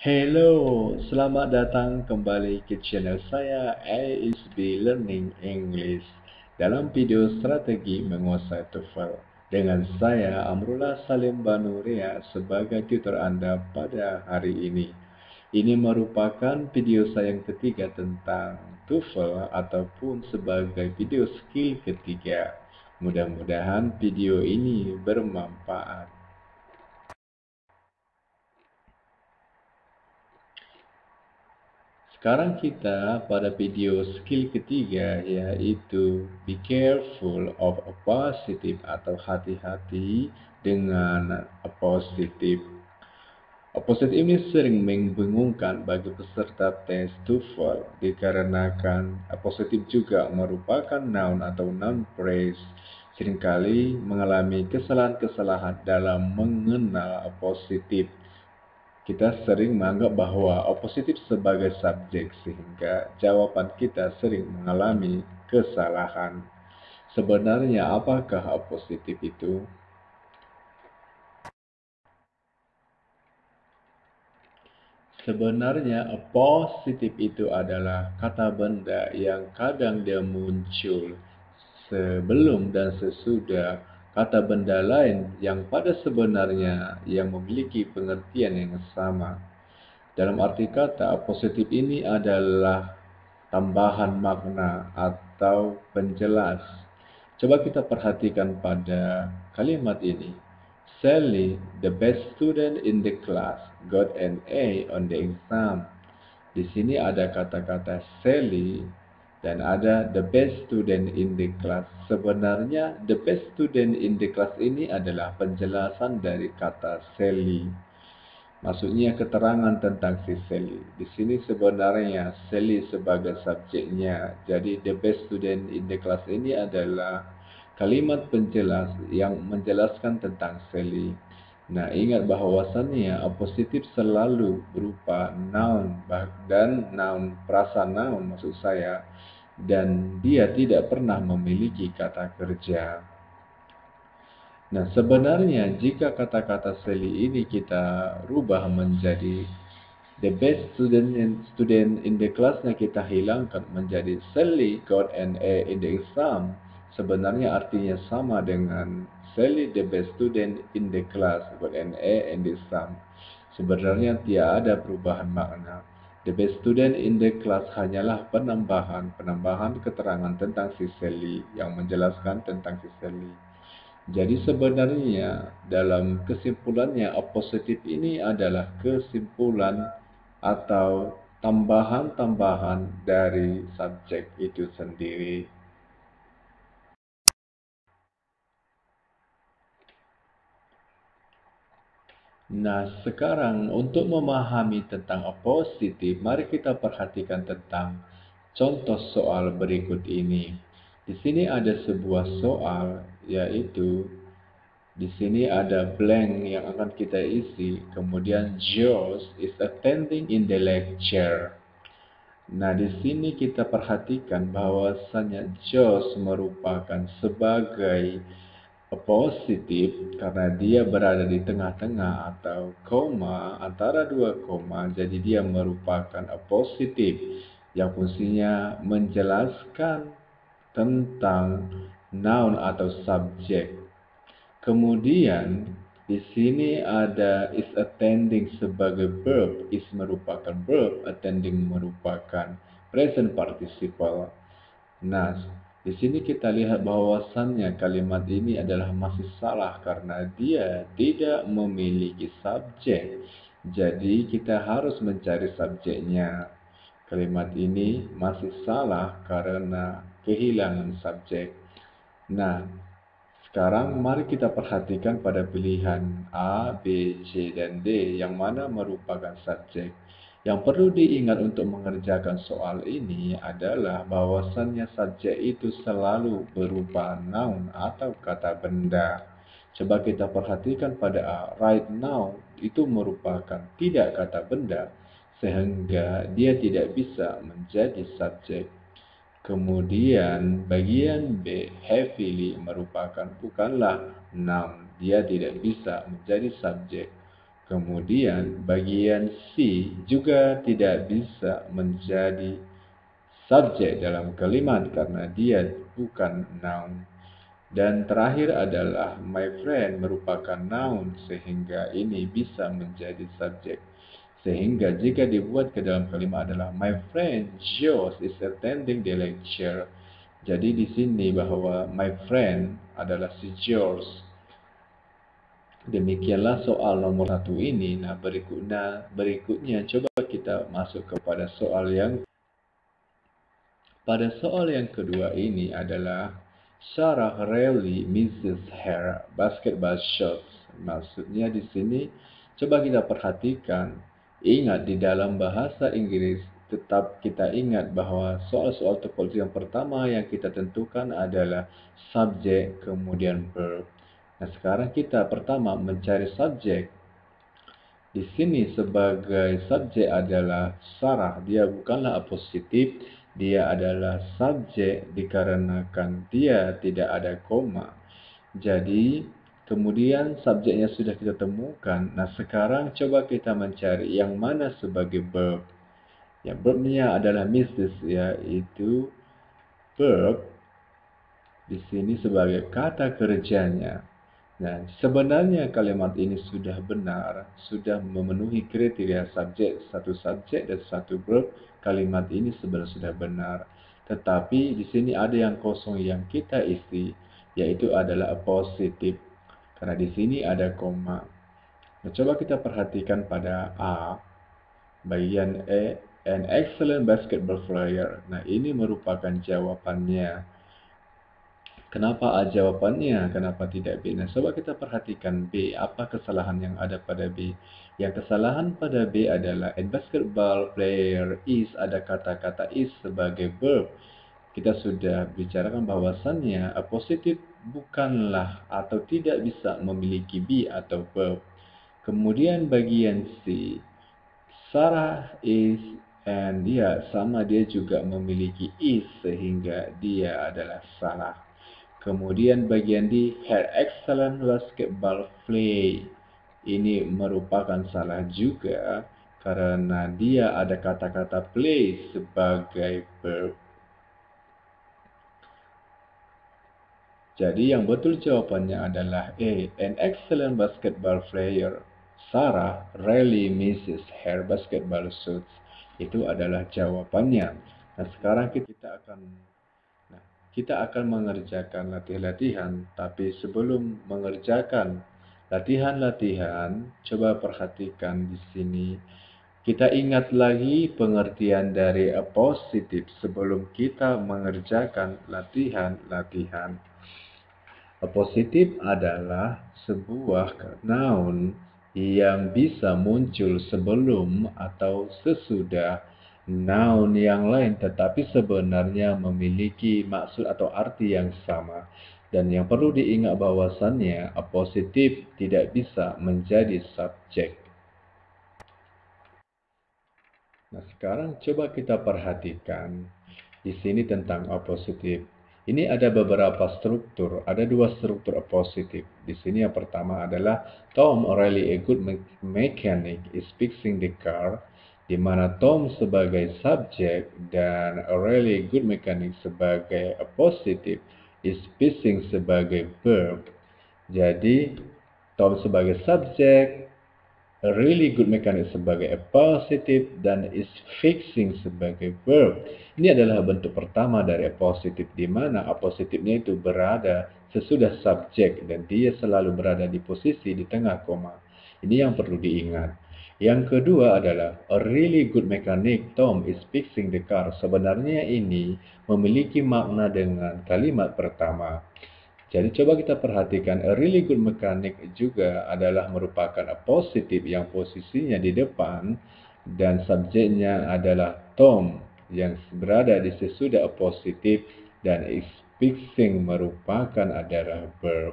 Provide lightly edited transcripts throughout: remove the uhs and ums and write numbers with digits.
Hello, selamat datang kembali ke channel saya ASB Learning English dalam video strategi menguasai TOEFL dengan saya Amrullah Salim Banurea sebagai tutor Anda pada hari ini. Ini merupakan video saya yang ketiga tentang TOEFL ataupun sebagai video skill ketiga. Mudah-mudahan video ini bermanfaat. Sekarang kita pada video skill ketiga, yaitu be careful of a positive atau hati-hati dengan a positive. A positive ini sering membingungkan bagi peserta tes TOEFL dikarenakan a positive juga merupakan noun atau noun phrase. Seringkali mengalami kesalahan-kesalahan dalam mengenal a positive. Kita sering menganggap bahwa opositif sebagai subjek sehingga jawaban kita sering mengalami kesalahan. Sebenarnya apakah opositif itu? Sebenarnya positif itu adalah kata benda yang kadang dia muncul sebelum dan sesudah kata benda lain yang pada sebenarnya yang memiliki pengertian yang sama. Dalam arti kata, positif ini adalah tambahan makna atau penjelas. Coba kita perhatikan pada kalimat ini. Sally, the best student in the class, got an A on the exam. Di sini ada kata-kata Sally dan ada the best student in the class. Sebenarnya the best student in the class ini adalah penjelasan dari kata Sally. Maksudnya keterangan tentang si Sally. Di sini sebenarnya Sally sebagai subjeknya. Jadi the best student in the class ini adalah kalimat penjelas yang menjelaskan tentang Sally. Nah, ingat bahwasannya positif selalu berupa noun dan noun perasa noun maksud saya, dan dia tidak pernah memiliki kata kerja. Nah, sebenarnya jika kata-kata Sally ini kita rubah menjadi the best student in the class-nya kita hilangkan menjadi Sally got an A in the exam. Sebenarnya artinya sama dengan Sally the best student in the class got an A in the exam. Sebenarnya tidak ada perubahan makna. The best student in the class hanyalah penambahan keterangan tentang si Sally yang menjelaskan tentang si Sally. Jadi sebenarnya dalam kesimpulannya positif ini adalah kesimpulan atau tambahan-tambahan dari subjek itu sendiri. Nah, sekarang untuk memahami tentang positif, mari kita perhatikan tentang contoh soal berikut ini. Di sini ada sebuah soal, yaitu di sini ada blank yang akan kita isi, kemudian George is attending in the lecture. Nah, di sini kita perhatikan bahwasanya George merupakan sebagai positif karena dia berada di tengah-tengah atau koma antara dua koma, jadi dia merupakan positif yang fungsinya menjelaskan tentang noun atau subjek. Kemudian di sini ada is attending sebagai verb, is merupakan verb, attending merupakan present participle. Nah, di sini kita lihat bahwasannya kalimat ini adalah masih salah karena dia tidak memiliki subjek. Jadi kita harus mencari subjeknya. Kalimat ini masih salah karena kehilangan subjek. Nah, sekarang mari kita perhatikan pada pilihan A, B, C, dan D yang mana merupakan subjek. Yang perlu diingat untuk mengerjakan soal ini adalah bahwasannya subjek itu selalu berupa noun atau kata benda. Coba kita perhatikan pada A, right now itu merupakan tidak kata benda sehingga dia tidak bisa menjadi subjek. Kemudian bagian B, heavily merupakan bukanlah noun, dia tidak bisa menjadi subjek. Kemudian bagian C juga tidak bisa menjadi subjek dalam kalimat karena dia bukan noun. Dan terakhir adalah my friend merupakan noun sehingga ini bisa menjadi subjek. Sehingga jika dibuat ke dalam kalimat adalah my friend George is attending the lecture. Jadi di sini bahwa my friend adalah si George. Demikianlah soal nomor 1 ini. Nah, berikutnya coba kita masuk kepada soal yang kedua ini adalah Sarah really misses her basketball shots. Maksudnya di sini coba kita perhatikan, ingat di dalam bahasa Inggris tetap kita ingat bahwa soal-soal topologi yang pertama yang kita tentukan adalah subjek kemudian verb. Nah, sekarang kita pertama mencari subjek. Di sini sebagai subjek adalah Sarah. Dia bukanlah apositif, dia adalah subjek dikarenakan dia tidak ada koma. Jadi, kemudian subjeknya sudah kita temukan. Nah, sekarang coba kita mencari yang mana sebagai verb. Yang verbnya adalah misses, yaitu verb di sini sebagai kata kerjanya. Nah, sebenarnya kalimat ini sudah benar, sudah memenuhi kriteria subjek, satu subjek dan satu verb. Kalimat ini sebenarnya sudah benar. Tetapi di sini ada yang kosong yang kita isi, yaitu adalah positif. Karena di sini ada koma. Nah, coba kita perhatikan pada A, bagian E, an excellent basketball player. Nah, ini merupakan jawabannya. Kenapa A jawabannya? Kenapa tidak B? Nah, coba kita perhatikan B. Apa kesalahan yang ada pada B? Yang kesalahan pada B adalah a basketball player is, ada kata-kata is sebagai verb. Kita sudah bicarakan bahwasannya a positif bukanlah atau tidak bisa memiliki be atau verb. Kemudian bagian C, Sarah is and dia juga memiliki is sehingga dia adalah salah. Kemudian bagian D, her excellent basketball play. Ini merupakan salah juga karena dia ada kata-kata play sebagai verb. Jadi yang betul jawabannya adalah A, an excellent basketball player. Sarah really misses her basketball shots. Itu adalah jawabannya. Nah, sekarang kita akan mengerjakan latihan-latihan, tapi sebelum mengerjakan latihan-latihan, coba perhatikan di sini. Kita ingat lagi pengertian dari positif sebelum kita mengerjakan latihan-latihan. Positif adalah sebuah noun yang bisa muncul sebelum atau sesudah noun yang lain, tetapi sebenarnya memiliki maksud atau arti yang sama. Dan yang perlu diingat bahwasannya positif tidak bisa menjadi subjek. Nah, sekarang coba kita perhatikan di sini tentang positif. Ini ada beberapa struktur, ada dua struktur positif. Di sini yang pertama adalah Tom really a good mechanic is fixing the car, di mana Tom sebagai subjek dan a really good mechanic sebagai positif, is fixing sebagai verb. Jadi Tom sebagai subjek, a really good mechanic sebagai a positive, dan is fixing sebagai verb. Ini adalah bentuk pertama dari a positive, di mana a positifnya itu berada sesudah subjek dan dia selalu berada di posisi di tengah koma. Ini yang perlu diingat. Yang kedua adalah a really good mechanic Tom is fixing the car. Sebenarnya ini memiliki makna dengan kalimat pertama. Jadi coba kita perhatikan, a really good mechanic juga adalah merupakan a positif yang posisinya di depan dan subjeknya adalah Tom yang berada di sesudah a positif, dan is fixing merupakan adalah verb.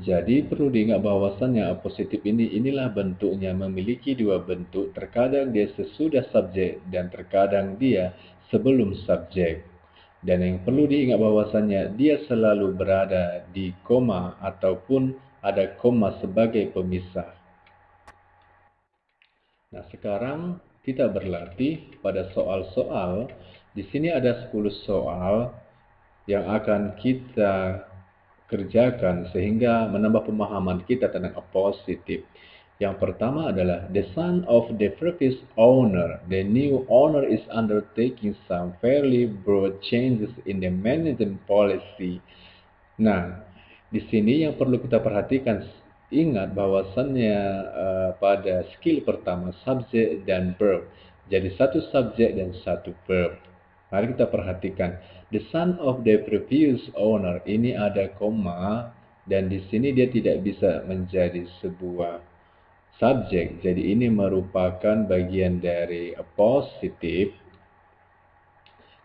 Jadi perlu diingat bahwasannya a positif inilah bentuknya, memiliki dua bentuk, terkadang dia sesudah subjek dan terkadang dia sebelum subjek. Dan yang perlu diingat bahwasannya dia selalu berada di koma ataupun ada koma sebagai pemisah. Nah, sekarang kita berlatih pada soal-soal. Di sini ada 10 soal yang akan kita kerjakan sehingga menambah pemahaman kita tentang appositive. Yang pertama adalah the son of the previous owner. The new owner is undertaking some fairly broad changes in the management policy. Nah, di sini yang perlu kita perhatikan, ingat bahwasannya pada skill pertama subjek dan verb. Jadi satu subjek dan satu verb. Mari kita perhatikan. The son of the previous owner, ini ada koma dan di sini dia tidak bisa menjadi sebuah subjek. Jadi ini merupakan bagian dari appositive.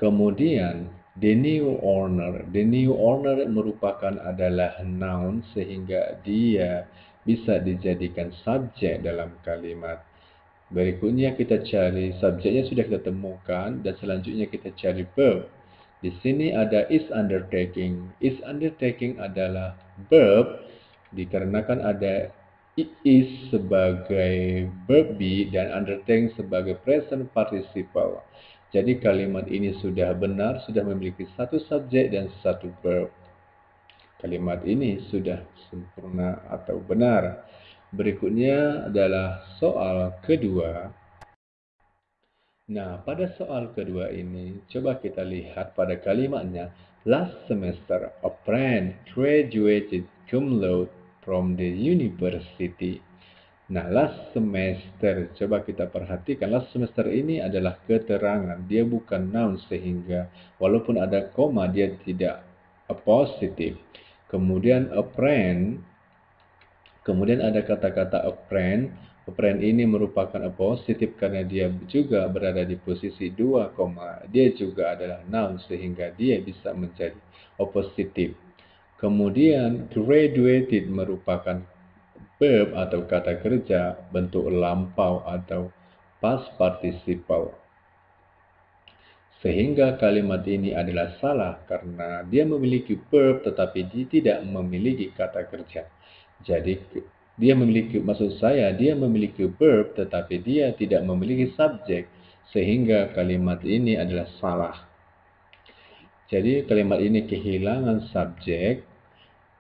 Kemudian the new owner. The new owner merupakan adalah noun sehingga dia bisa dijadikan subjek dalam kalimat. Berikutnya kita cari subjeknya sudah kita temukan dan selanjutnya kita cari verb. Di sini ada is undertaking. Is undertaking adalah verb dikarenakan ada is sebagai verb be dan undertaking sebagai present participle. Jadi kalimat ini sudah benar, sudah memiliki satu subjek dan satu verb. Kalimat ini sudah sempurna atau benar. Berikutnya adalah soal kedua. Nah, pada soal kedua ini, coba kita lihat pada kalimatnya. Last semester, a friend graduated cum laude from the university. Nah, last semester, coba kita perhatikan. Last semester ini adalah keterangan. Dia bukan noun sehingga walaupun ada koma, dia tidak appositive. Kemudian a friend, kemudian ada kata-kata a friend. A friend ini merupakan appositive karena dia juga berada di posisi 2, dia juga adalah noun sehingga dia bisa menjadi appositive. Kemudian graduated merupakan verb atau kata kerja bentuk lampau atau past participle. Sehingga kalimat ini adalah salah karena dia memiliki verb tetapi dia tidak memiliki kata kerja. Jadi dia memiliki verb tetapi dia tidak memiliki subjek sehingga kalimat ini adalah salah. Jadi kalimat ini kehilangan subjek.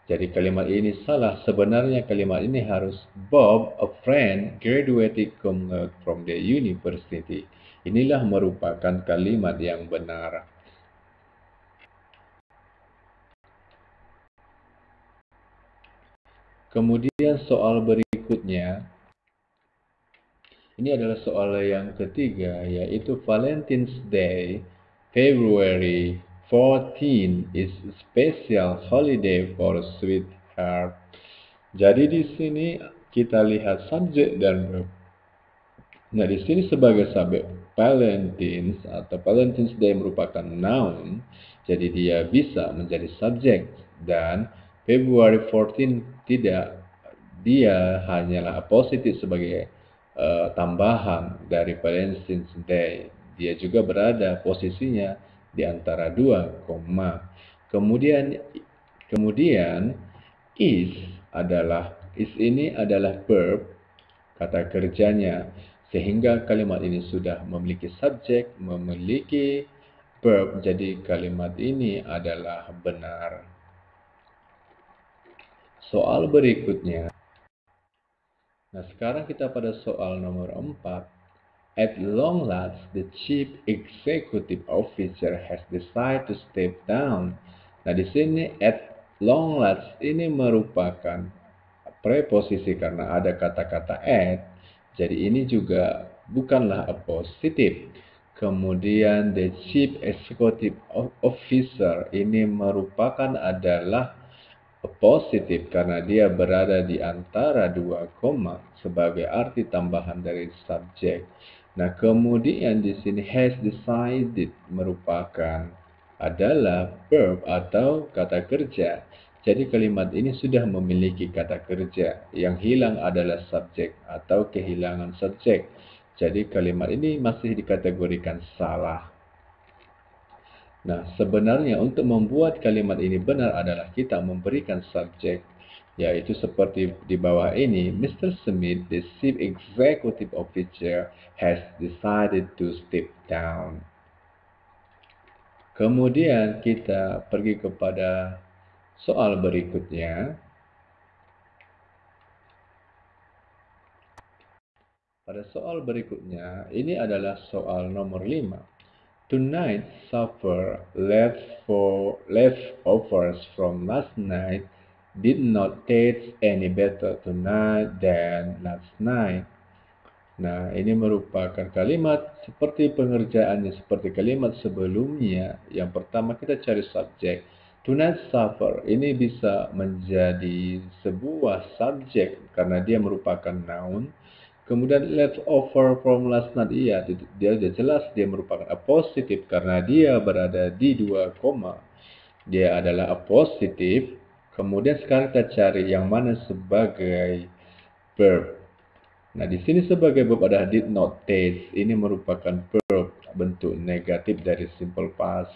Jadi kalimat ini salah. Sebenarnya kalimat ini harus Bob, a friend, graduated cum laude from the university. Inilah merupakan kalimat yang benar. Kemudian soal berikutnya, ini adalah soal yang ketiga, yaitu Valentine's Day, February 14 is a special holiday for sweetheart. Jadi di sini kita lihat subjek dan verb. Nah, di sini sebagai subjek Valentine's atau Valentine's Day merupakan noun, jadi dia bisa menjadi subjek dan February 14 tidak, dia hanyalah positif sebagai tambahan dari Valentine's Day. Dia juga berada posisinya di antara 2, koma. Kemudian is ini adalah verb, kata kerjanya, sehingga kalimat ini sudah memiliki subjek, memiliki verb, jadi kalimat ini adalah benar. Soal berikutnya. Nah, sekarang kita pada soal nomor 4. At long last, the chief executive officer has decided to step down. Nah, di sini at long last ini merupakan preposisi karena ada kata-kata at. Jadi ini juga bukanlah appositive. Kemudian the chief executive officer ini merupakan adalah positif karena dia berada di antara 2 koma sebagai arti tambahan dari subjek. Nah, kemudian di sini has decided merupakan adalah verb atau kata kerja. Jadi kalimat ini sudah memiliki kata kerja. Yang hilang adalah subjek atau kehilangan subjek. Jadi kalimat ini masih dikategorikan salah. Nah, sebenarnya untuk membuat kalimat ini benar adalah kita memberikan subjek. yaitu seperti di bawah ini. Mr. Smith, the chief executive officer, has decided to step down. Kemudian kita pergi kepada soal berikutnya. Pada soal berikutnya, ini adalah soal nomor 5. Tonight, supper leftovers from last night did not taste any better tonight than last night. Nah, ini merupakan kalimat seperti pengerjaannya seperti kalimat sebelumnya. Yang pertama kita cari subjek. Tonight supper ini bisa menjadi sebuah subjek karena dia merupakan noun. Kemudian leftover from last night, iya, dia sudah jelas dia merupakan appositif karena dia berada di dua koma. Dia adalah appositif. Kemudian sekarang kita cari yang mana sebagai verb. Nah, di sini sebagai verb ada did not taste. Ini merupakan verb bentuk negatif dari simple past.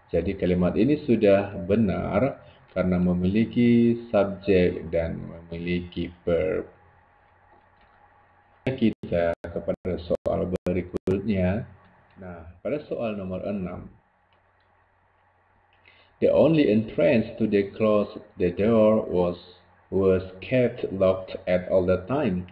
Jadi kalimat ini sudah benar karena memiliki subjek dan memiliki verb. Kita kepada soal berikutnya. Nah, pada soal nomor 6. The only entrance to the closet, the door was kept locked at all the time.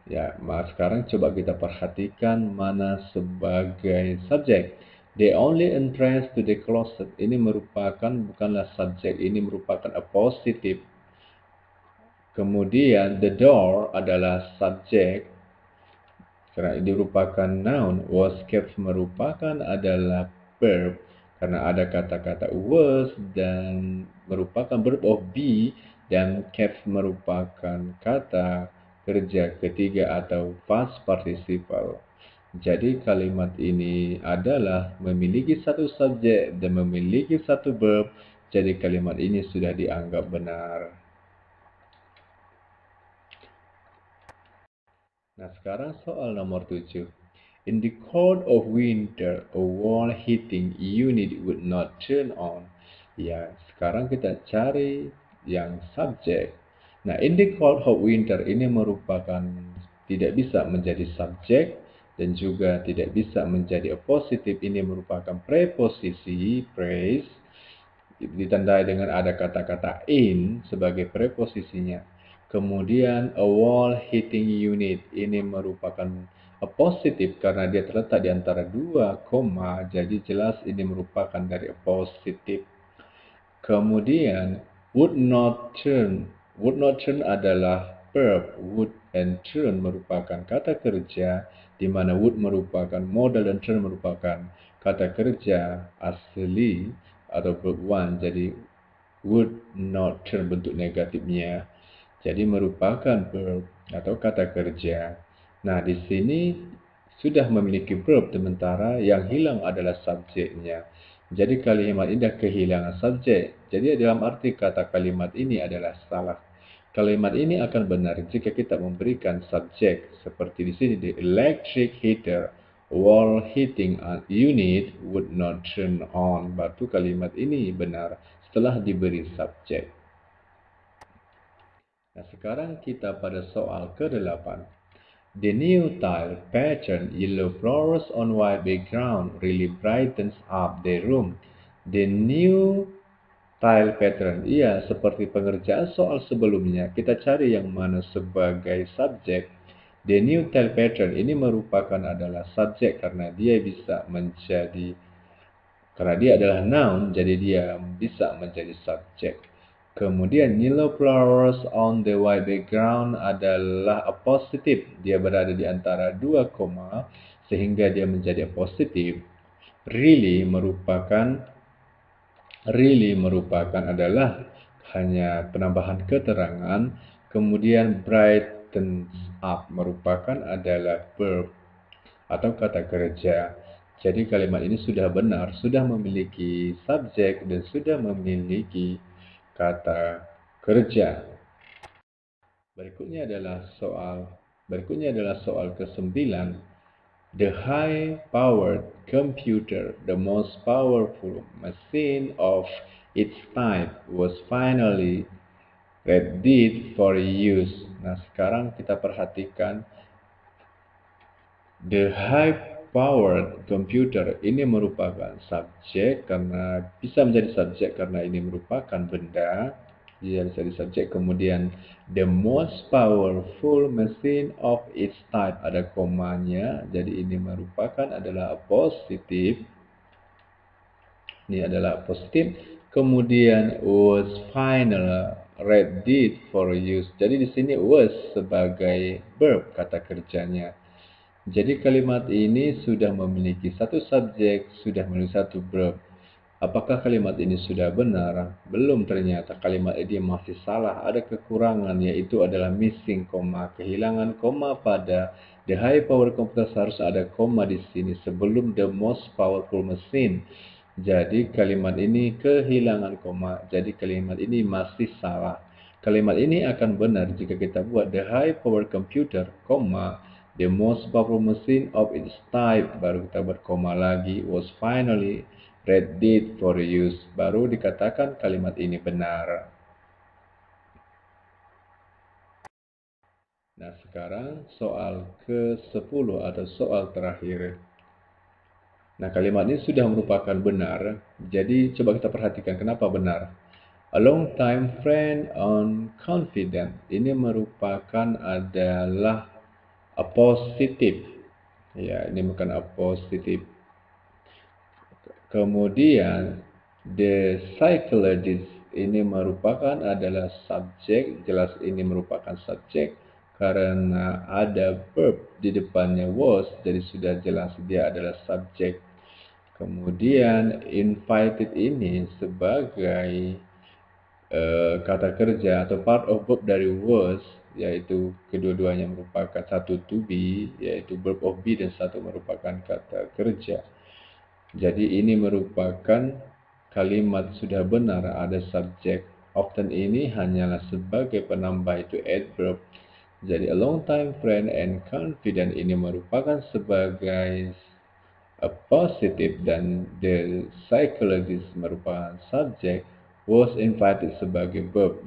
Ya, sekarang coba kita perhatikan mana sebagai subjek. The only entrance to the closet ini merupakan bukanlah subjek, ini merupakan a positive. Kemudian the door adalah subjek karena ini merupakan noun. Was kept merupakan adalah verb karena ada kata-kata was dan merupakan verb of be dan kept merupakan kata kerja ketiga atau past participle. Jadi kalimat ini adalah memiliki satu subjek dan memiliki satu verb. Jadi kalimat ini sudah dianggap benar. Nah, sekarang soal nomor 7. In the cold of winter, a wall heating unit would not turn on. Ya, sekarang kita cari yang subjek. Nah, in the cold of winter ini merupakan tidak bisa menjadi subjek dan juga tidak bisa menjadi appositif. Ini merupakan preposisi, phrase, ditandai dengan ada kata-kata in sebagai preposisinya. Kemudian a wall heating unit ini merupakan a positif karena dia terletak di antara dua koma, jadi jelas ini merupakan dari a positif. Kemudian would not turn. Would not turn adalah verb. Would and turn merupakan kata kerja di mana would merupakan modal dan turn merupakan kata kerja asli atau verb one. Jadi would not turn bentuk negatifnya. Jadi merupakan verb atau kata kerja. Nah, di sini sudah memiliki verb sementara yang hilang adalah subjeknya. Jadi kalimat ini dah kehilangan subjek. Jadi dalam arti kata kalimat ini adalah salah. Kalimat ini akan benar jika kita memberikan subjek seperti di sini, the electric heater wall heating unit would not turn on. Batu kalimat ini benar setelah diberi subjek. Nah, sekarang kita pada soal ke-8. The new tile pattern yellow flowers on white background really brightens up the room. The new tile pattern, iya seperti pengerjaan soal sebelumnya, kita cari yang mana sebagai subjek. The new tile pattern ini merupakan adalah subjek karena dia bisa menjadi, karena dia adalah noun, jadi dia bisa menjadi subjek. Kemudian yellow flowers on the white background adalah a positif. Dia berada di antara dua koma sehingga dia menjadi a positif. Really merupakan adalah hanya penambahan keterangan. Kemudian brightens up merupakan adalah verb atau kata kerja. Jadi kalimat ini sudah benar, sudah memiliki subjek dan sudah memiliki kata kerja. Berikutnya adalah soal ke-9. The high-powered computer, the most powerful machine of its type, was finally Red did for use. Nah, sekarang kita perhatikan the high-powered computer ini merupakan subjek karena bisa menjadi subjek karena ini merupakan benda. Dia bisa jadi subjek. Kemudian the most powerful machine of its type, ada komanya. Jadi ini merupakan adalah positif. Ini adalah positif. Kemudian was final ready for use. Jadi di sini was sebagai verb kata kerjanya. Jadi kalimat ini sudah memiliki satu subjek, sudah memiliki satu verb. Apakah kalimat ini sudah benar? Belum, ternyata kalimat ini masih salah. Ada kekurangan, yaitu adalah missing koma, kehilangan koma pada the high power computer. Harus ada koma di sini sebelum the most powerful machine. Jadi kalimat ini kehilangan koma. Jadi kalimat ini masih salah. Kalimat ini akan benar jika kita buat the high power computer, koma, the most powerful machine of its type, baru kita buat koma lagi, was finally ready for use, baru dikatakan kalimat ini benar. Nah, sekarang soal ke-10 atau soal terakhir. Nah, kalimat ini sudah merupakan benar, jadi coba kita perhatikan kenapa benar. A long time friend and confident, ini merupakan adalah a positif. Ya, ini bukan a positif. Kemudian the psychologist ini merupakan adalah subjek, jelas ini merupakan subjek karena ada verb di depannya was, jadi sudah jelas dia adalah subjek. Kemudian invited ini sebagai kata kerja atau part of verb dari was, yaitu kedua-duanya merupakan satu to be, yaitu verb of be, dan satu merupakan kata kerja. Jadi ini merupakan kalimat sudah benar ada subjek. Often ini hanyalah sebagai penambah, itu adverb. Jadi a long time friend and confident ini merupakan sebagai a positive, dan the psychologist merupakan subjek, was invited sebagai verb.